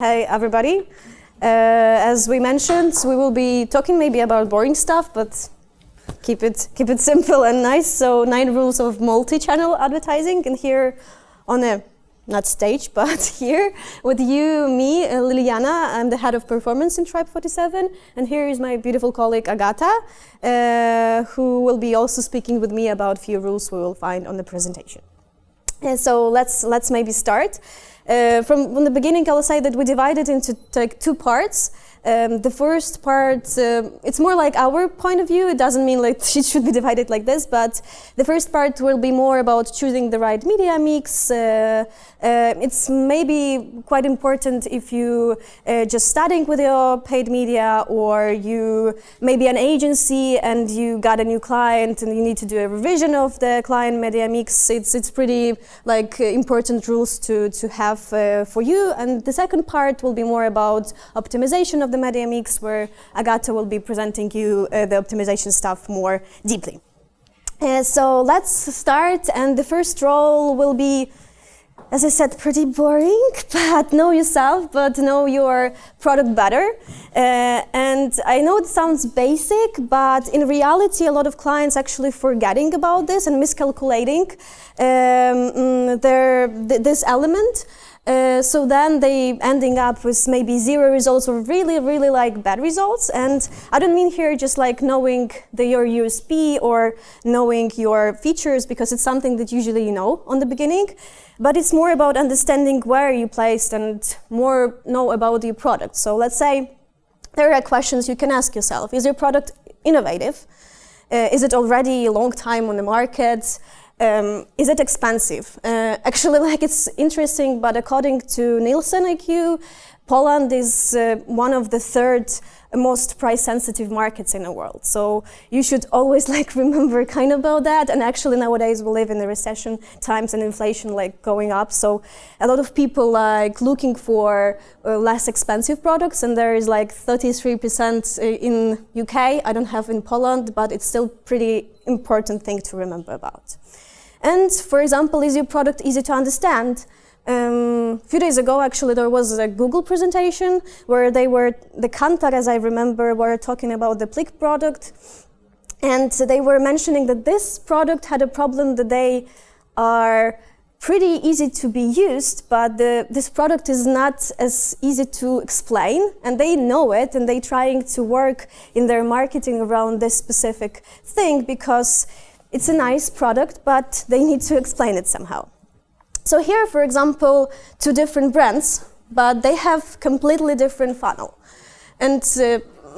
Hey everybody. As we mentioned, we will be talking maybe about boring stuff, but keep it simple and nice. So 9 rules of multi-channel advertising, and here on a not stage, but here with you, me, Liliana. I'm the head of performance in Tribe 47, and here is my beautiful colleague Agata, who will be also speaking with me about few rules we will find on the presentation. So let's maybe start. From the beginning, I will say that we divided into like 2 parts. The first part, it's more like our point of view. It doesn't mean like it should be divided like this, but the first part will be more about choosing the right media mix. It's maybe quite important if you just starting with your paid media, or you maybe an agency and you got a new client and you need to do a revision of the client media mix. It's pretty like important rules to have for you. And the second part will be more about optimization of the media mix, where Agata will be presenting you the optimization stuff more deeply. So let's start, and the first role will be, as I said, pretty boring, but know yourself, but know your product better. And I know it sounds basic, but in reality, a lot of clients actually forgetting about this and miscalculating this element. So then they ending up with maybe 0 results or really like bad results. And I don't mean here just like knowing your USP or knowing your features, because it's something that usually you know on the beginning, but it's more about understanding where you placed and more know about your product. So let's say there are questions you can ask yourself. Is your product innovative? Is it already a long time on the market? Is it expensive? Actually, like, it's interesting, but according to Nielsen IQ, Poland is one of the 3rd most price-sensitive markets in the world. So you should always like remember kind of about that. And actually nowadays we live in the recession times and inflation like going up. So a lot of people like looking for less expensive products, and there is like 33% in UK. I don't have in Poland, but it's still pretty important thing to remember about. And for example, is your product easy to understand? A few days ago, actually, there was a Google presentation where the Kantar, as I remember, were talking about the Plik product. And they were mentioning that this product had a problem that they are pretty easy to be used, but this product is not as easy to explain, and they know it, and they're trying to work in their marketing around this specific thing, because it's a nice product, but they need to explain it somehow. So here, for example, 2 different brands, but they have completely different funnel. And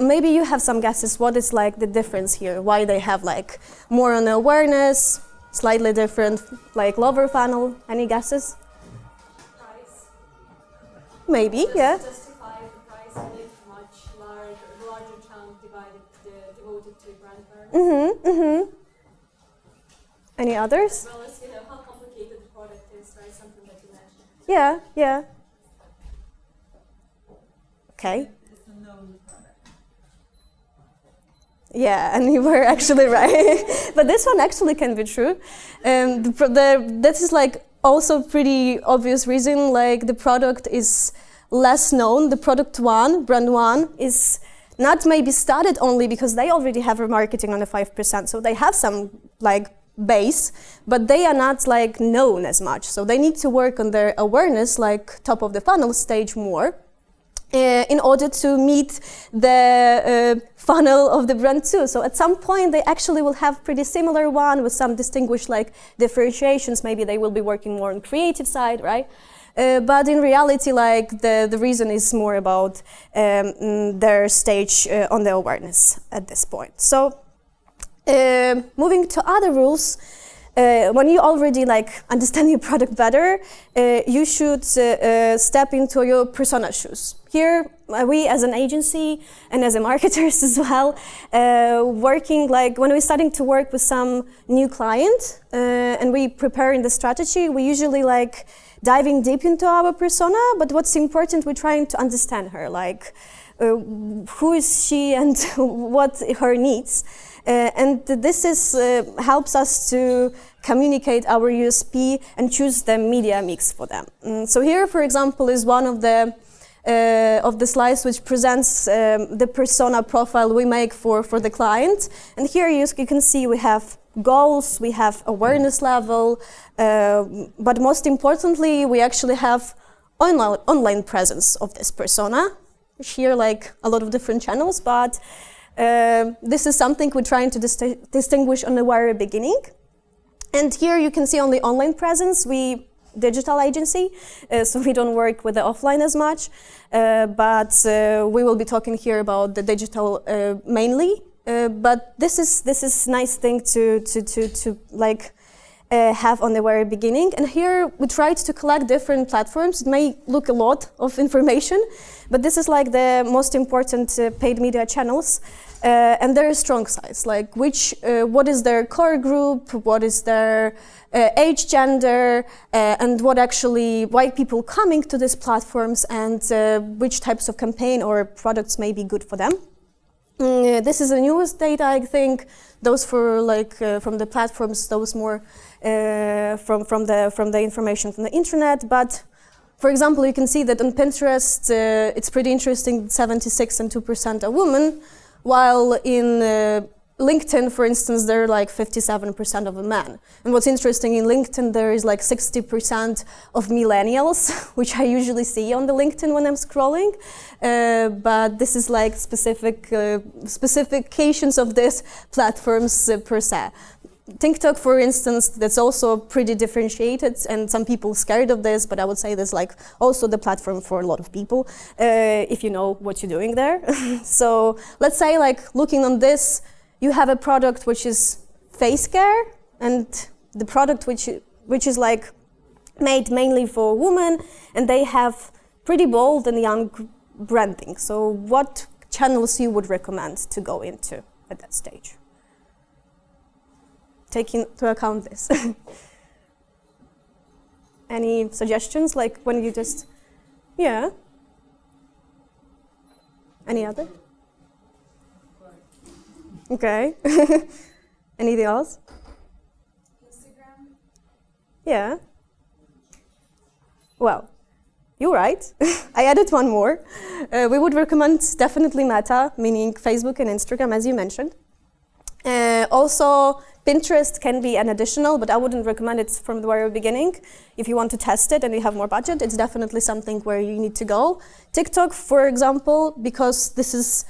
maybe you have some guesses what is like the difference here, why they have like more on awareness, slightly different, like lower funnel. Any guesses? Price. Maybe, yeah. Justify the price and if much larger chunk devoted to brand awareness. Any others? As well as how complicated the product is, right? Something that you mentioned. Yeah. Okay. It's a known product. Yeah, and you were actually right. But this one actually can be true. That is like also pretty obvious reason, like the product is less known. The brand one is not maybe started only because they already have remarketing on the 5%. So they have some like base, but they are not like known as much. So they need to work on their awareness, like top of the funnel stage more, in order to meet the funnel of the brand too. So at some point they actually will have pretty similar one with some distinguished like differentiations. Maybe they will be working more on creative side, right? But in reality, like the reason is more about their stage on the awareness at this point. So moving to other rules, when you already like understand your product better, you should step into your persona shoes. Here, we as an agency and as a marketers as well, working like when we're starting to work with some new client and we preparing the strategy, we usually like diving deep into our persona. But what's important, we're trying to understand her, like who is she and what her needs. And this is helps us to communicate our USP and choose the media mix for them. So here, for example, is one of the of the slides, which presents the persona profile we make for the client. And here you can see we have goals, we have awareness level, but most importantly, we actually have online presence of this persona. Here, like a lot of different channels, but this is something we're trying to distinguish on the very beginning. And here you can see on the online presence, we digital agency, so we don't work with the offline as much, but we will be talking here about the digital mainly. But this is nice thing to like have on the very beginning. And here we tried to collect different platforms. It may look a lot of information, but this is like the most important paid media channels. And there are strong sides, like what is their core group, what is their age, gender, and why people coming to these platforms, and which types of campaign or products may be good for them. This is the newest data, I think. Those for from the platforms, those more from the information from the internet. But for example, you can see that on Pinterest, it's pretty interesting. 76% and 2% are women, while in LinkedIn, for instance, there are like 57% of men. And what's interesting in LinkedIn, there is like 60% of millennials, which I usually see on the LinkedIn when I'm scrolling. But this is like specifications of these platforms per se. TikTok, for instance, that's also pretty differentiated, and some people scared of this, but I would say there's like also the platform for a lot of people, if you know what you're doing there. So let's say, like, looking on this, you have a product which is face care, and the product which is like made mainly for women, and they have pretty bold and young branding. So what channels you would recommend to go into at that stage, taking into account this? Any suggestions, like when you just, yeah? Any other? Okay. Anything else? Instagram? Yeah. Well, you're right. I added one more. We would recommend definitely Meta, meaning Facebook and Instagram, as you mentioned. Also, Pinterest can be an additional, but I wouldn't recommend it from the very beginning. If you want to test it and you have more budget, it's definitely something where you need to go. TikTok, for example, because this is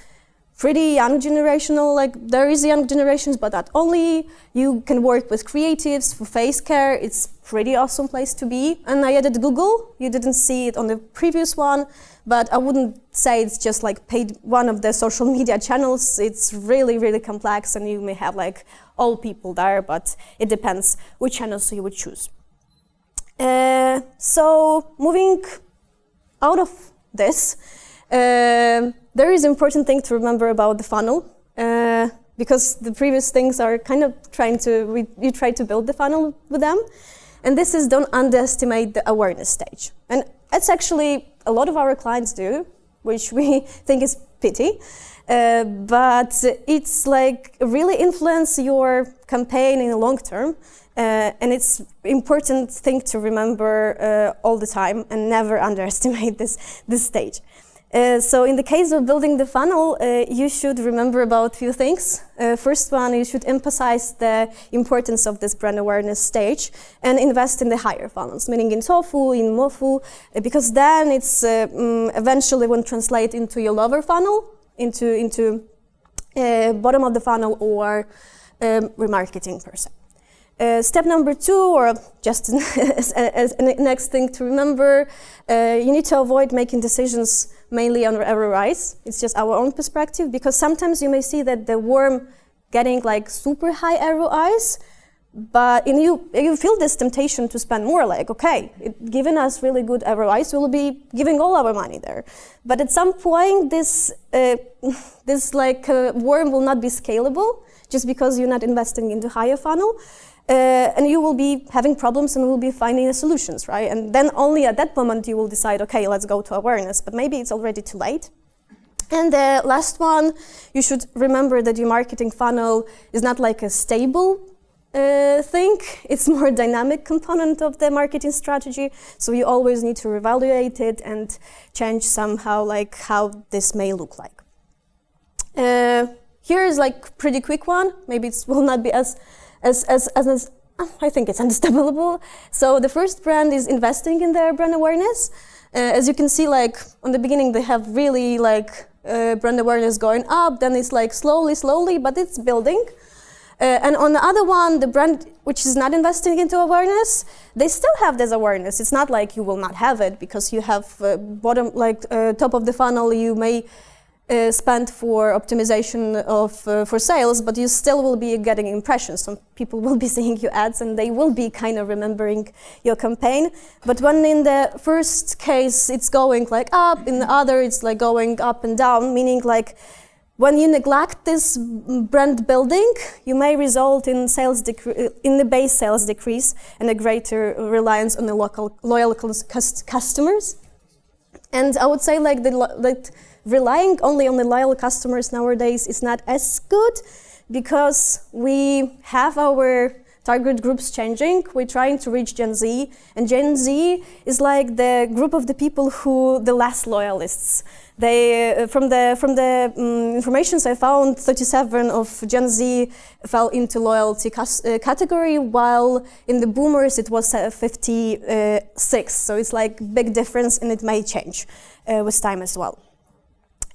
pretty young generational, like there is young generations, but not only. You can work with creatives for face care. It's pretty awesome place to be. And I added Google. You didn't see it on the previous one, but I wouldn't say it's just like paid one of the social media channels. It's really, really complex, and you may have like all people there, but it depends which channels you would choose. So moving out of this, there is important thing to remember about the funnel, because the previous things are kind of you try to build the funnel with them. And this is, don't underestimate the awareness stage. And that's actually a lot of our clients do, which we think is pity. But it's like really influence your campaign in the long term. And it's important thing to remember all the time, and never underestimate this stage. So in the case of building the funnel, you should remember about a few things. First one, you should emphasize the importance of this brand awareness stage and invest in the higher funnels, meaning in TOFU, in MOFU, because then it's eventually will translate into your lower funnel, into bottom of the funnel, or remarketing per se. Step number 2, or just as next thing to remember, you need to avoid making decisions mainly on ROIs. It's just our own perspective, because sometimes you may see that the worm getting like super high ROIs, but you feel this temptation to spend more, like, okay, giving us really good ROIs, we'll be giving all our money there. But at some point, this worm will not be scalable, just because you're not investing into higher funnel. And you will be having problems and will be finding the solutions, right? And then only at that moment you will decide, okay, let's go to awareness, but maybe it's already too late. And the last one, you should remember that your marketing funnel is not like a stable think. It's more dynamic component of the marketing strategy, so you always need to reevaluate it and change somehow like how this may look like. Here is like pretty quick one. Maybe it will not be as I think it's understandable. So the first brand is investing in their brand awareness. As you can see, like on the beginning, they have really like brand awareness going up. Then it's like slowly, but it's building. And on the other one, the brand which is not investing into awareness, they still have this awareness. It's not like you will not have it because you have top of the funnel. You may spend for optimization of for sales, but you still will be getting impressions. Some people will be seeing your ads and they will be kind of remembering your campaign. But when in the first case it's going like up, in the other it's like going up and down, meaning like when you neglect this brand building, you may result in in the base sales decrease and a greater reliance on the loyal customers. And I would say like relying only on the loyal customers nowadays is not as good because we have our target groups changing. We're trying to reach Gen Z, and Gen Z is like the group of the people who the less loyalists. They from the information I found, 37 of Gen Z fell into loyalty category, while in the boomers it was 56. So it's like big difference, and it may change with time as well.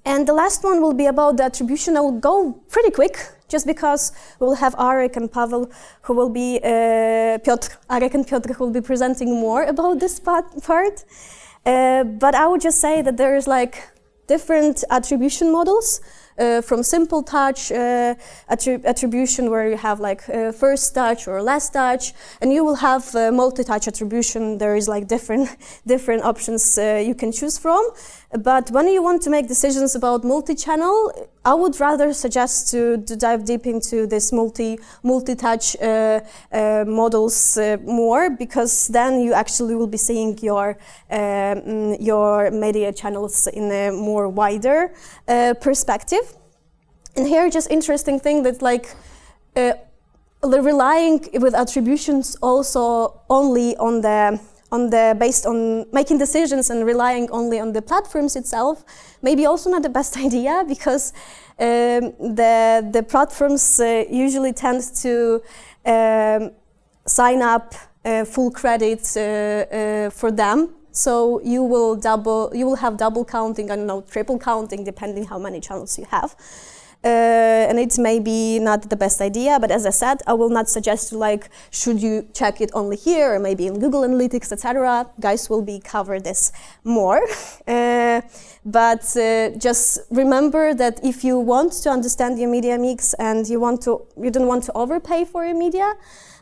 And the last one will be about the attribution. I will go pretty quick, just because we'll have Arek and Pavel, who will be, Arek and Piotr, who will be presenting more about this part. But I would just say that there is like different attribution models, from simple touch attribution, where you have like first touch or last touch, and you will have multi-touch attribution. There is like different options you can choose from. But when you want to make decisions about multi-channel, I would rather suggest to dive deep into this multi-touch models more, because then you actually will be seeing your media channels in a more wider perspective. And here, just interesting thing that like relying with attributions also only on the based on making decisions and relying only on the platforms itself, maybe also not the best idea, because the platforms usually tend to sign up full credit for them. So you will have double counting, I don't know, triple counting, depending how many channels you have. And it may be not the best idea, but as I said, I will not suggest like, should you check it only here or maybe in Google Analytics, etc. Guys will be cover this more. But just remember that if you want to understand your media mix and you don't want to overpay for your media,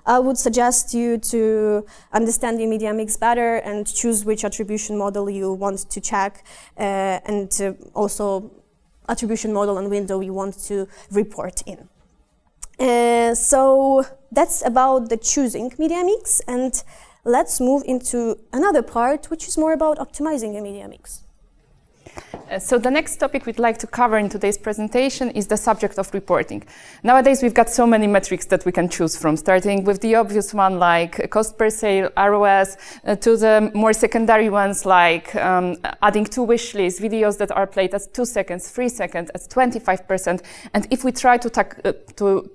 I would suggest you to understand your media mix better and choose which attribution model you want to check, and also attribution model and window you want to report in. So that's about the choosing media mix, and let's move into another part, which is more about optimizing your media mix. So the next topic we'd like to cover in today's presentation is the subject of reporting. Nowadays, we've got so many metrics that we can choose from, starting with the obvious one like cost per sale, ROS, to the more secondary ones like adding to wish lists, videos that are played at 2 seconds, 3 seconds, at 25%. And if we try to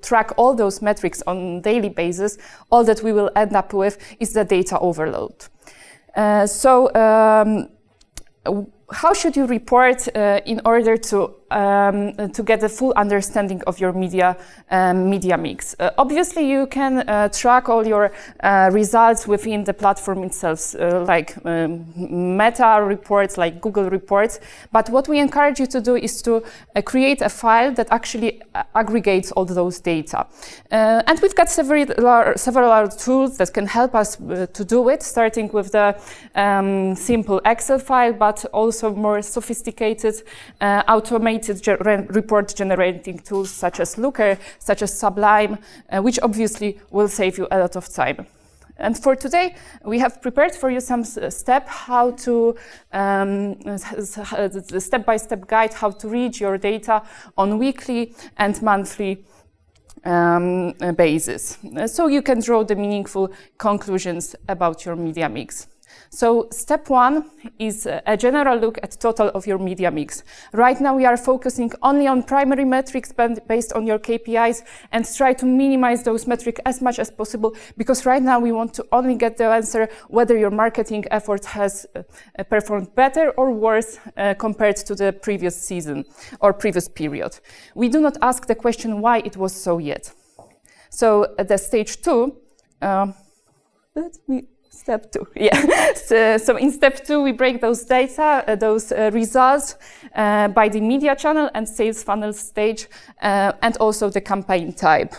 track all those metrics on a daily basis, all that we will end up with is the data overload. How should you report in order to get a full understanding of your media mix? Obviously, you can track all your results within the platform itself, like Meta reports, like Google reports. But what we encourage you to do is to create a file that actually aggregates all those data. And we've got several tools that can help us to do it, starting with the simple Excel file, but also more sophisticated automated report generating tools such as Looker, such as Sublime, which obviously will save you a lot of time. And for today, we have prepared for you some step-by-step guide how to read your data on weekly and monthly basis. So you can draw the meaningful conclusions about your media mix. So step 1 is a general look at total of your media mix. Right now we are focusing only on primary metrics based on your KPIs and try to minimize those metrics as much as possible, because right now we want to only get the answer whether your marketing effort has performed better or worse compared to the previous season or previous period. We do not ask the question why it was so yet. So the stage 2, Step 2, yeah. So in step 2, we break those data, those results by the media channel and sales funnel stage, and also the campaign type.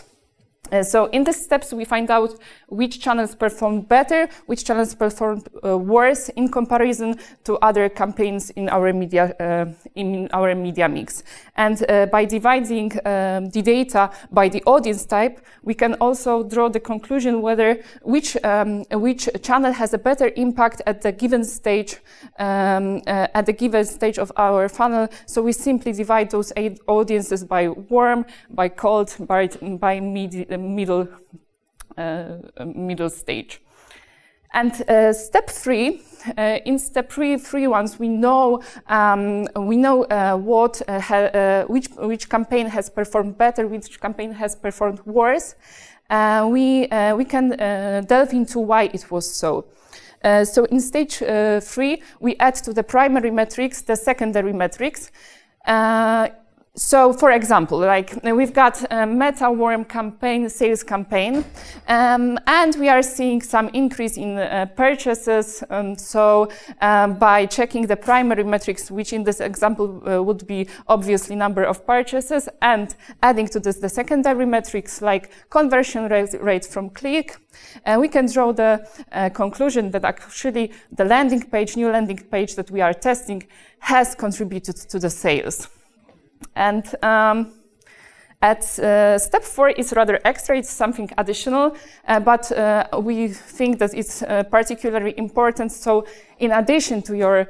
So in these steps, we find out which channels perform better, which channels perform worse in comparison to other campaigns in our media mix. And by dividing the data by the audience type, we can also draw the conclusion whether which channel has a better impact at the given stage of our funnel. So we simply divide those 8 audiences by warm, by cold, by middle stage. And step 3, in step 3, once we know which campaign has performed better, which campaign has performed worse, we can delve into why it was so. So in stage 3, we add to the primary metrics the secondary metrics. So, for example, like we've got a meta warm campaign, sales campaign, and we are seeing some increase in purchases. By checking the primary metrics, which in this example would be obviously number of purchases, and adding to this the secondary metrics like conversion rate from click, we can draw the conclusion that actually the new landing page that we are testing has contributed to the sales. And at step 4 is rather extra, it's something additional, but we think that it's particularly important. So in addition to your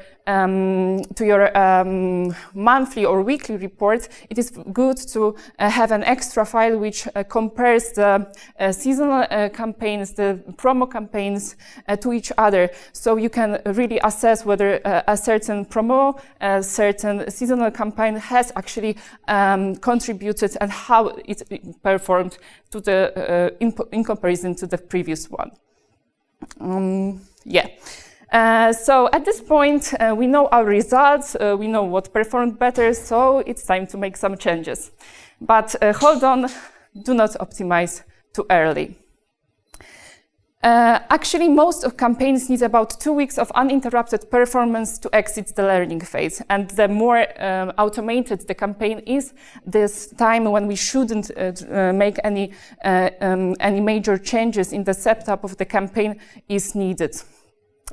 monthly or weekly report, it is good to have an extra file which compares the seasonal campaigns, the promo campaigns to each other. So you can really assess whether a certain promo, a certain seasonal campaign has actually contributed and how it performed to the in comparison to the previous one. So at this point, we know our results, we know what performed better, so it's time to make some changes. But hold on, do not optimize too early. Actually, most of campaigns need about 2 weeks of uninterrupted performance to exit the learning phase. And the more automated the campaign is, this time when we shouldn't make any major changes in the setup of the campaign is needed.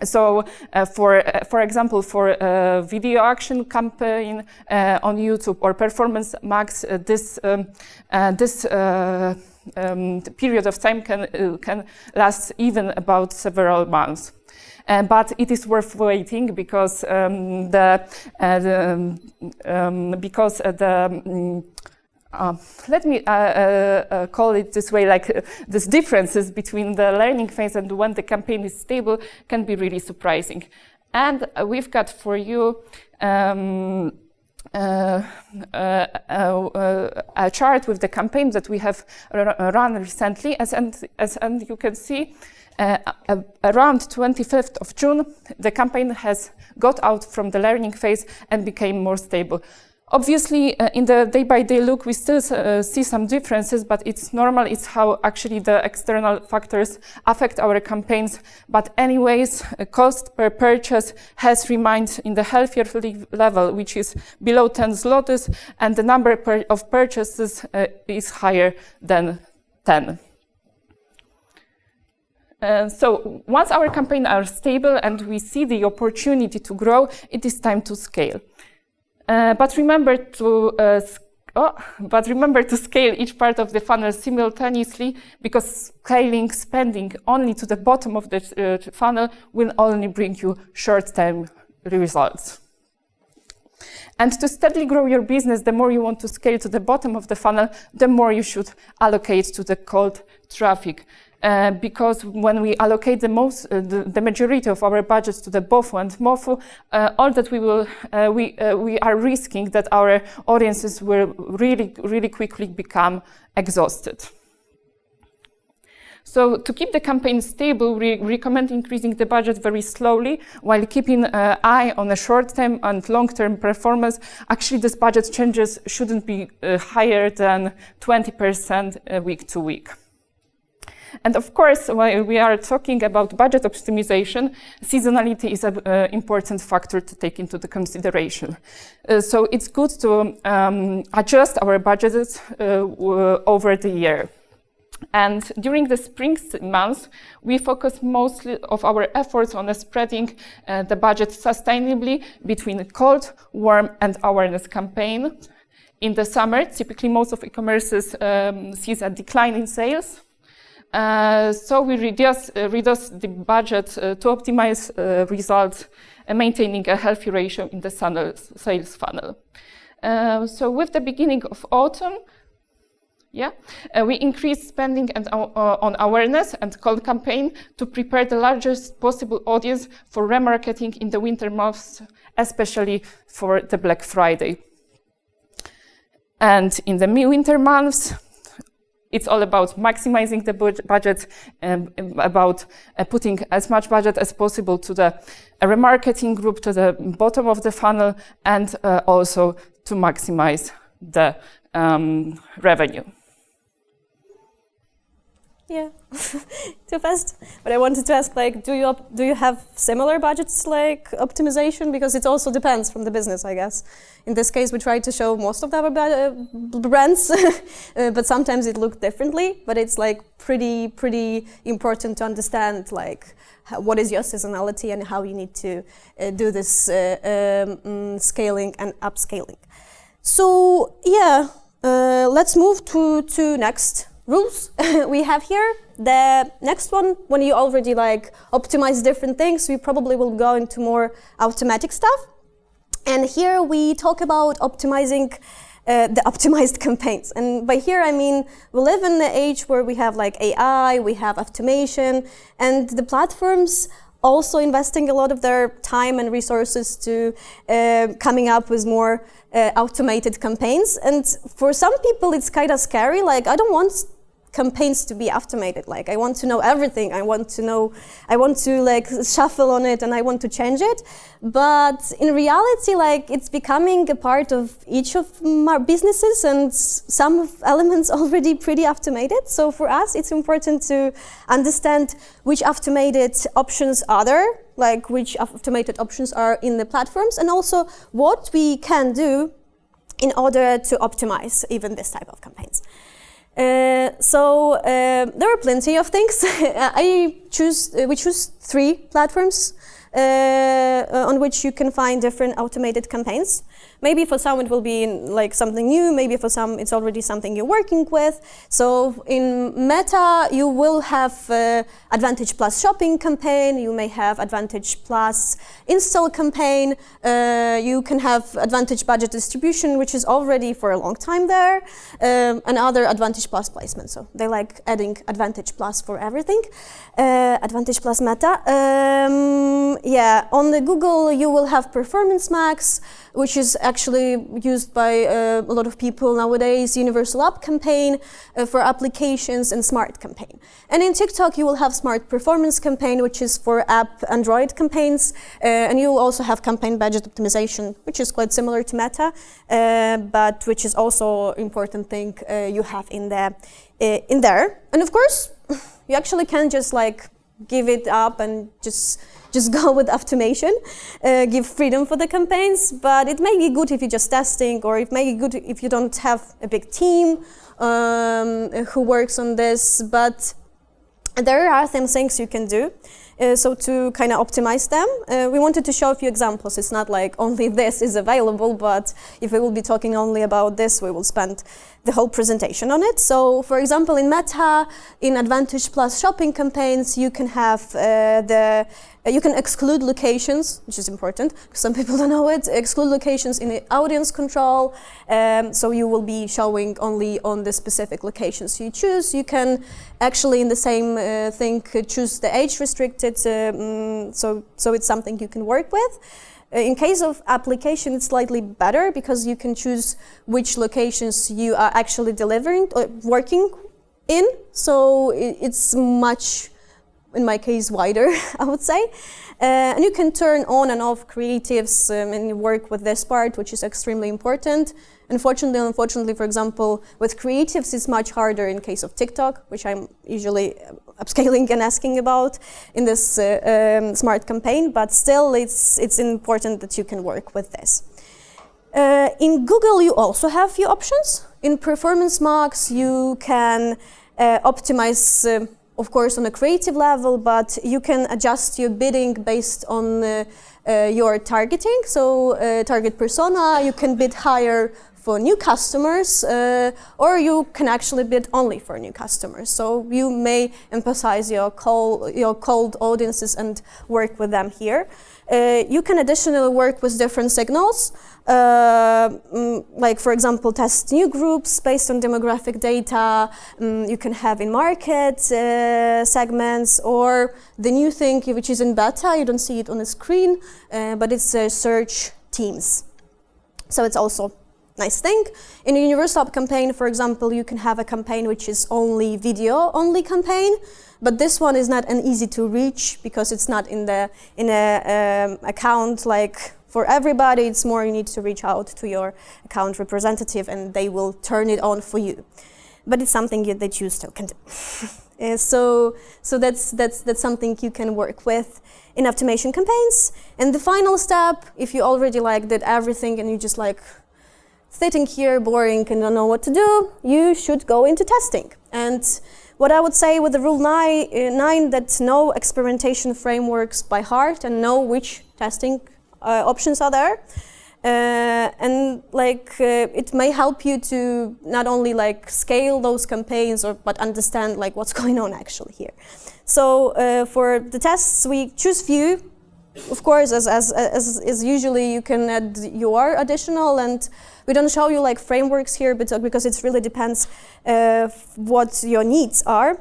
So, for example, for a video action campaign on YouTube or Performance Max, this period of time can last even about several months. But it is worth waiting because let me call it this way, like these differences between the learning phase and when the campaign is stable can be really surprising. And we've got for you a chart with the campaign that we have run recently, and you can see around 25th of June, the campaign has got out from the learning phase and became more stable. Obviously, in the day-by-day look, we still see some differences, but it's normal. It's how actually the external factors affect our campaigns. But anyways, cost per purchase has remained in the healthier level, which is below 10 zlotys, and the number of purchases is higher than 10. So once our campaigns are stable and we see the opportunity to grow, it is time to scale. But remember to scale each part of the funnel simultaneously, because scaling spending only to the bottom of the funnel will only bring you short-term results. And to steadily grow your business, the more you want to scale to the bottom of the funnel, the more you should allocate to the cold traffic. Because when we allocate the majority of our budgets to the BOFU and MOFU, all that we are risking that our audiences will really quickly become exhausted. So to keep the campaign stable, we recommend increasing the budget very slowly while keeping an eye on the short-term and long-term performance. Actually, this budget changes shouldn't be higher than 20% week to week. And of course, when we are talking about budget optimization, seasonality is an important factor to take into the consideration. So it's good to adjust our budgets over the year. And during the spring months, we focus mostly of our efforts on spreading the budget sustainably between cold, warm, and awareness campaign. In the summer, typically most of e-commerces sees a decline in sales. So we reduce the budget to optimize results, maintaining a healthy ratio in the sales funnel. So with the beginning of autumn, we increase spending on awareness and cold campaign to prepare the largest possible audience for remarketing in the winter months, especially for the Black Friday. And in the winter months, it's all about maximizing the budget, about putting as much budget as possible to the remarketing group, to the bottom of the funnel, and also to maximize the revenue. Yeah, too fast. But I wanted to ask, like, do you have similar budgets like optimization? Because it also depends from the business, I guess. In this case, we try to show most of our brands, but sometimes it looked differently. But it's like pretty important to understand like what is your seasonality and how you need to do this scaling and upscaling. So yeah, let's move to next rules we have here. The next one, when you already like optimize different things, we probably will go into more automatic stuff. And here we talk about optimizing the optimized campaigns. And by here I mean we live in the age where we have like AI, we have automation, and the platforms also investing a lot of their time and resources to coming up with more automated campaigns. And for some people it's kind of scary, like I don't want campaigns to be automated. Like I want to know everything. I want to like shuffle on it and I want to change it. But in reality, like it's becoming a part of each of our businesses and some elements already pretty automated. So for us, it's important to understand which automated options are there, like which automated options are in the platforms, and also what we can do in order to optimize even this type of campaigns. So there are plenty of things. We choose 3 platforms on which you can find different automated campaigns. Maybe for some it will be like something new, maybe for some it's already something you're working with. So in Meta you will have Advantage Plus shopping campaign, you may have Advantage Plus install campaign, you can have Advantage budget distribution, which is already for a long time there, and other Advantage Plus placement. So they like adding Advantage Plus for everything. Advantage Plus Meta. Yeah, on the Google you will have Performance Max, which is actually used by a lot of people nowadays, Universal App campaign for applications, and Smart campaign. And in TikTok you will have Smart Performance campaign, which is for app Android campaigns, and you will also have campaign budget optimization, which is quite similar to Meta, but which is also important thing you have in there. And of course, you actually can't just like give it up and just go with automation, give freedom for the campaigns, but it may be good if you're just testing, or it may be good if you don't have a big team who works on this, but there are some things you can do. So to kind of optimize them, we wanted to show a few examples. It's not like only this is available, but if we will be talking only about this, we will spend the whole presentation on it. So for example, in Meta, in Advantage Plus shopping campaigns, you can have the You can exclude locations, which is important, because some people don't know it. Exclude locations in the audience control, so you will be showing only on the specific locations you choose. You can actually, in the same thing, choose the age restricted, so it's something you can work with. In case of application, it's slightly better because you can choose which locations you are actually delivering or working in, so it's much, in my case, wider, I would say. And you can turn on and off creatives and work with this part, which is extremely important. Unfortunately, for example, with creatives, it's much harder in case of TikTok, which I'm usually upscaling and asking about in this smart campaign, but still it's important that you can work with this. In Google, you also have few options. In Performance Max, you can optimize of course, on a creative level, but you can adjust your bidding based on your targeting. So target persona, you can bid higher for new customers, or you can actually bid only for new customers. So you may emphasize your cold audiences and work with them here. You can additionally work with different signals, like for example, test new groups based on demographic data. You can have in-market segments, or the new thing which is in beta, you don't see it on the screen, but it's search teams. So it's also a nice thing. In a universal app campaign, for example, you can have a campaign which is only video only campaign. But this one is not an easy to reach because it's not in a account like for everybody. It's more you need to reach out to your account representative and they will turn it on for you. But it's something that you still can do. So that's something you can work with in automation campaigns. And the final step, if you already did everything and you just sitting here boring and don't know what to do, you should go into testing. And what I would say with the rule 9 that know experimentation frameworks by heart and know which testing options are there. And it may help you to not only scale those campaigns but understand what's going on actually here. So for the tests, we choose few. Of course, as usually, you can add your additional, and we don't show you frameworks here, but because it really depends what your needs are.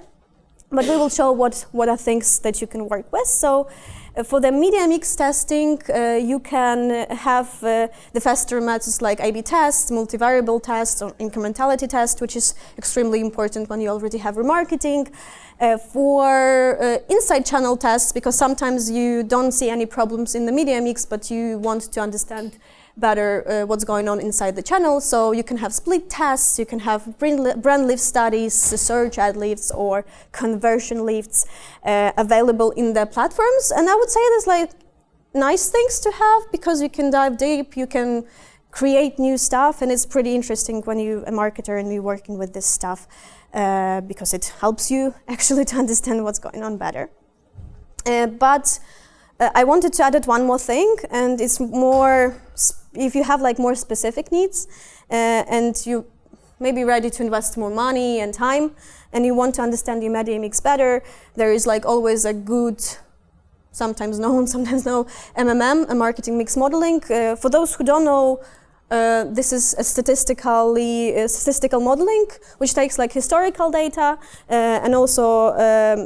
But we will show what are things that you can work with. So for the media mix testing, you can have the faster methods like A/B test, multivariable test, or incrementality test, which is extremely important when you already have remarketing. For inside channel tests, because sometimes you don't see any problems in the media mix, but you want to understand better what's going on inside the channel. So you can have split tests, you can have brand lift studies, search ad lifts, or conversion lifts available in the platforms. And I would say there's nice things to have because you can dive deep, you can create new stuff, and it's pretty interesting when you're a marketer and you're working with this stuff because it helps you actually to understand what's going on better. But I wanted to add one more thing, and it's more if you have more specific needs and you may be ready to invest more money and time, and you want to understand your media mix better, there is always a good, sometimes known, sometimes no, MMM, a marketing mix modeling. For those who don't know, this is a statistical modeling, which takes historical data and also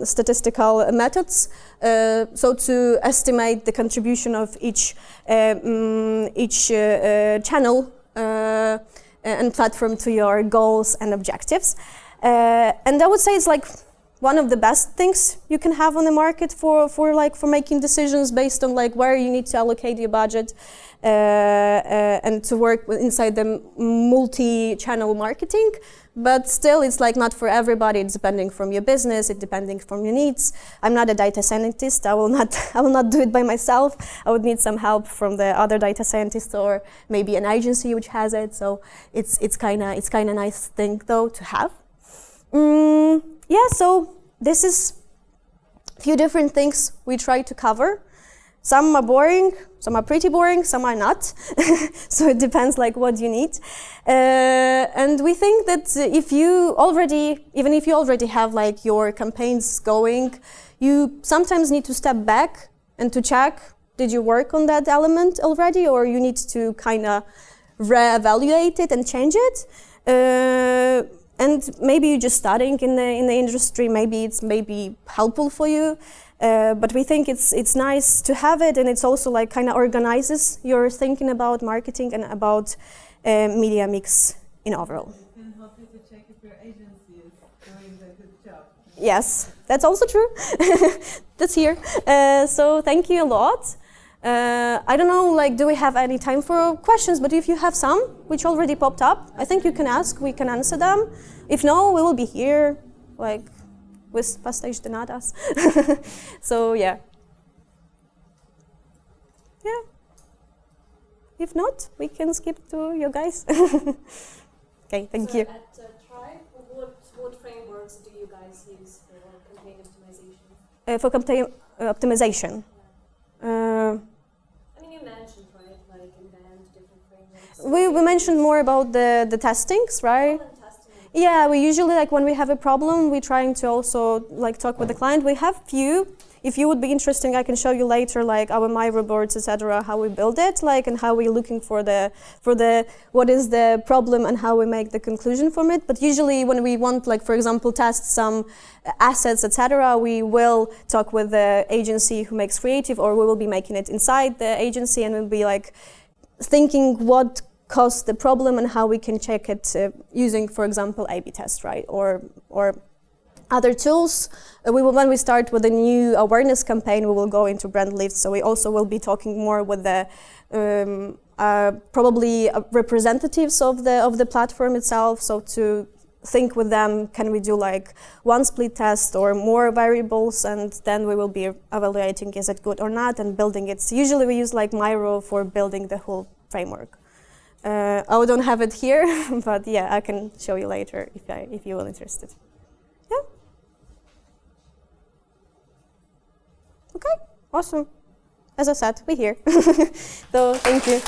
statistical methods. So to estimate the contribution of each channel and platform to your goals and objectives. And I would say it's one of the best things you can have on the market for making decisions based on where you need to allocate your budget and to work inside the multi-channel marketing. But still, it's not for everybody. It's depending from your business. It's depending from your needs. I'm not a data scientist. I will not do it by myself. I would need some help from the other data scientists or maybe an agency which has it. So it's kind of nice thing though to have. Yeah, so this is a few different things we try to cover. Some are boring, some are pretty boring, some are not. So it depends what you need. And we think that even if you already have your campaigns going, you sometimes need to step back and to check, did you work on that element already, or you need to kind of re-evaluate it and change it? And maybe you're just starting in the industry, maybe it's helpful for you. But we think it's nice to have it, and it's also like kind of organizes your thinking about marketing and about media mix in overall. It can help you to check if your agency is doing a good job. Yes, that's also true. That's here. So thank you a lot. I don't know, like, do we have any time for questions? But if you have some, which already popped up, I think you can ask, we can answer them. If no, we will be here, like, with pastéis de natas. So, yeah. Yeah. If not, we can skip to you guys. Okay, thank you. At Tribe, what frameworks do you guys use for campaign optimization? For campaign optimization. I mean, you mentioned, right, like invent different frameworks. We mentioned more about the testings, right? Yeah, we usually, like, when we have a problem, we're trying to also, like, talk with the client. We have few. If you would be interested, I can show you later, like, our My reports, etc., how we build it, like, and how we're looking for the what is the problem and how we make the conclusion from it. But usually, when we want, like, for example, test some assets, etc., we will talk with the agency who makes creative, or we will be making it inside the agency, and we'll be like thinking what caused the problem and how we can check it using, for example, A/B test, right, or other tools. When we start with a new awareness campaign, we will go into brand lifts. So we also will be talking more with the probably representatives of the platform itself. So to think with them, can we do like one split test or more variables, and then we will be evaluating is it good or not and building it. So usually we use like Miro for building the whole framework. I don't have it here, but yeah, I can show you later if you are interested. Yeah. Okay, awesome. As I said, we're here. So thank you.